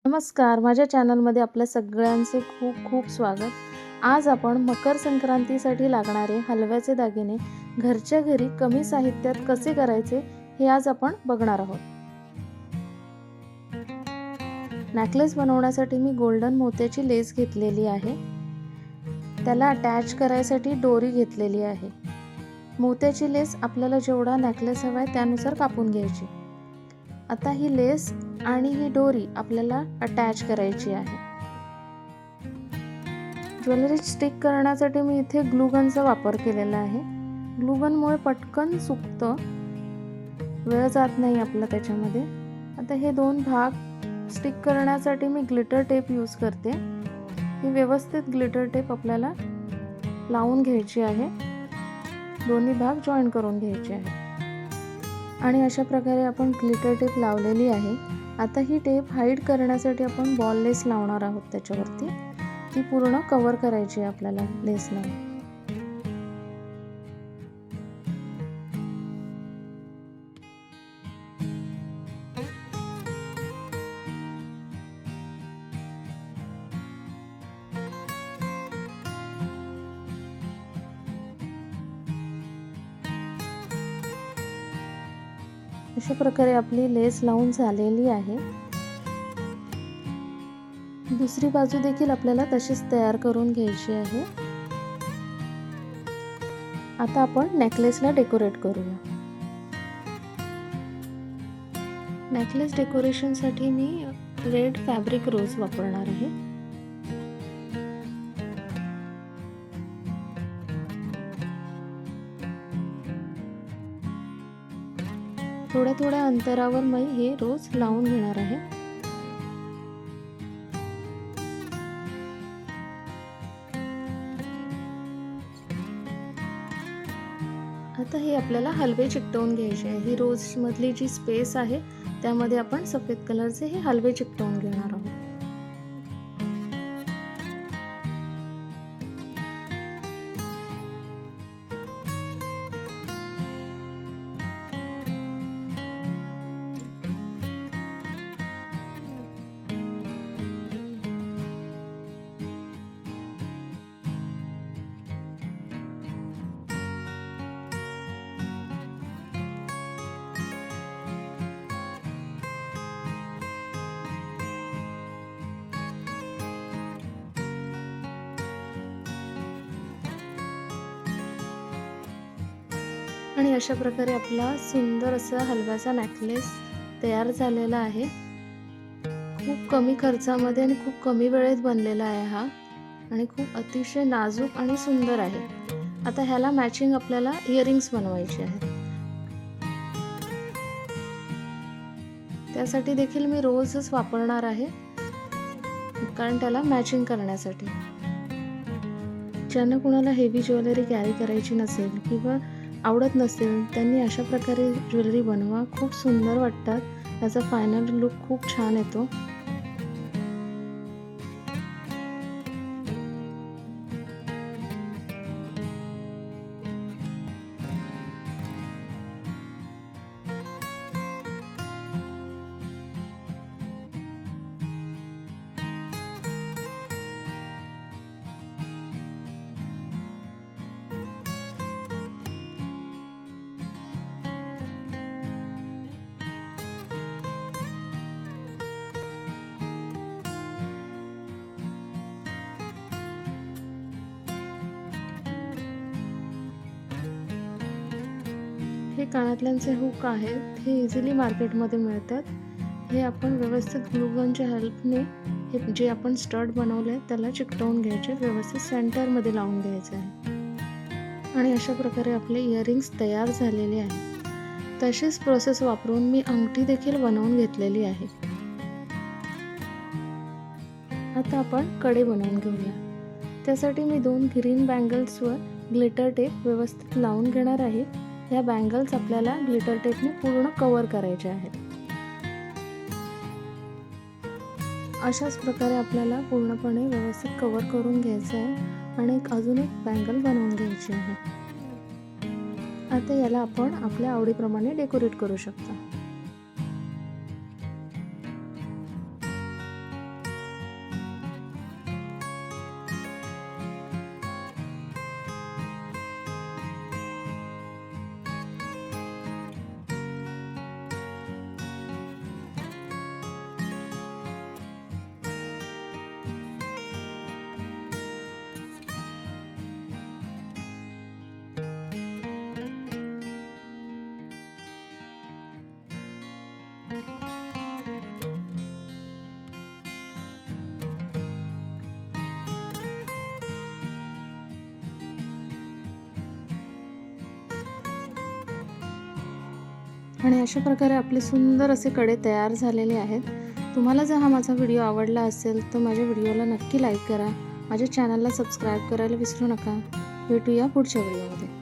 नमस्कार, माझ्या चॅनलमध्ये आपल्या सगळ्यांचे खूप खूप स्वागत. आज आपण मकर संक्रांतीसाठी लागणारे हलव्याचे दागिने घरच्या घरी कमी साहित्यात कसे करायचे हे आज आपण बघणार आहोत. नेकलेस बनवण्यासाठी मी गोल्डन मोत्याची लेस घेतलेली आहे. त्याला अटॅच करायसाठी दोरी घेतलेली आहे. मोत्याची लेस आपल्याला जेवढा नेकलेस हवा आहे त्यानुसार कापून घ्यायची. आता ही लेस आणि ही दोरी आपल्याला अटॅच करायची आहे. ज्वेलरी स्टिक करण्यासाठी मी इथे ग्लू गनचा वापर केलेला आहे. ग्लू गनमुळे पटकन सुकतं, वेळ जात नाही आपला त्याच्यामध्ये. आता हे दोन भाग स्टिक करण्यासाठी मी ग्लिटर टेप यूज करते. ही व्यवस्थित ग्लिटर टेप आपल्याला लावून घ्यायची आहे. दोन्ही भाग जॉईन करून घ्यायचे आहे आणि अशा प्रकारे आपण ग्लिटर टेप लावलेली आहे. आता ही टेप हाईड करण्यासाठी आपण बॉल लेस लावणार आहोत त्याच्यावरती. ती पूर्ण कव्हर करायची आहे आपल्याला लेसला. अशा प्रकारे आपली लेस लावून झालेली आहे. दुसरी बाजू देखील आपल्याला तशीच तयार करून घ्यायची आहे. आता आपण नेकलेसला डेकोरेट करूया. नेकलेस डेकोरेशनसाठी मी रेड फॅब्रिक रोज वापरणार आहे. थोड्या थोड्या अंतरावर मी हे रोज लावून घेणार आहे. आता हे आपल्याला हलवे चिकटवून घ्यायचे आहे. ही रोज मधली जी स्पेस आहे त्यामध्ये आपण सफेद कलरचे हे हलवे चिकटवून घेणार आहोत. आणि अशा प्रकारे आपला सुंदर असा हलव्याचा नेकलेस तयार झालेला आहे. खूप कमी खर्चामध्ये आणि खूप कमी वेळेत बनलेला आहे हा, आणि खूप अतिशय नाजूक आणि सुंदर आहे. आता ह्याला मॅचिंग आपल्याला इयरिंग्स बनवायचे आहेत. त्यासाठी देखील मी रोजच वापरणार आहे, कारण त्याला मॅचिंग करण्यासाठी. ज्यांना कुणाला हेवी ज्वेलरी कॅरी करायची नसेल किंवा आवडत नसेल त्यांनी अशा प्रकारे ज्वेलरी बनवा. खूप सुंदर वाटतात, त्याचा फायनल लुक खूप छान येतो. हे कानातल्यांचे हुक आहेत, हे इझिली मार्केटमध्ये मिळतात. हे आपण व्यवस्थित ग्लू गनच्या हेल्पने हे जे आपण स्टड बनवले त्याला चिकटवून घ्यायचे, व्यवस्थित सेंटरमध्ये लावून घ्यायचं आहे. आणि अशा प्रकारे आपले इयरिंग्स तयार झालेले आहेत. तशीच प्रोसेस वापरून मी अंगठी देखील बनवून घेतलेली आहे. आता आपण कडे बनवून घेऊया. त्यासाठी मी 2 ग्रीन बँगल्सवर ग्लिटर टेप व्यवस्थित लावून घेणार आहे. ह्या बँगल्स आपल्याला ग्लिटर टेपने पूर्ण कव्हर करायचे आहेत. अशाच प्रकारे आपल्याला पूर्णपणे व्यवस्थित कव्हर करून घ्यायचं आहे आणि अजून एक बँगल बनवून घ्यायची आहे. आता याला आपण आपल्या आवडीप्रमाणे डेकोरेट करू शकता. आणि अशा प्रकारे आपले सुंदर असे कडे तयार झालेले आहेत। तुम्हाला जर हा माझा व्हिडिओ आवडला असेल तर माझ्या व्हिडिओला नक्की लाईक करा, माझ्या चॅनलला सबस्क्राईब करायला विसरू नका। भेटूया पुढच्या व्हिडिओमध्ये।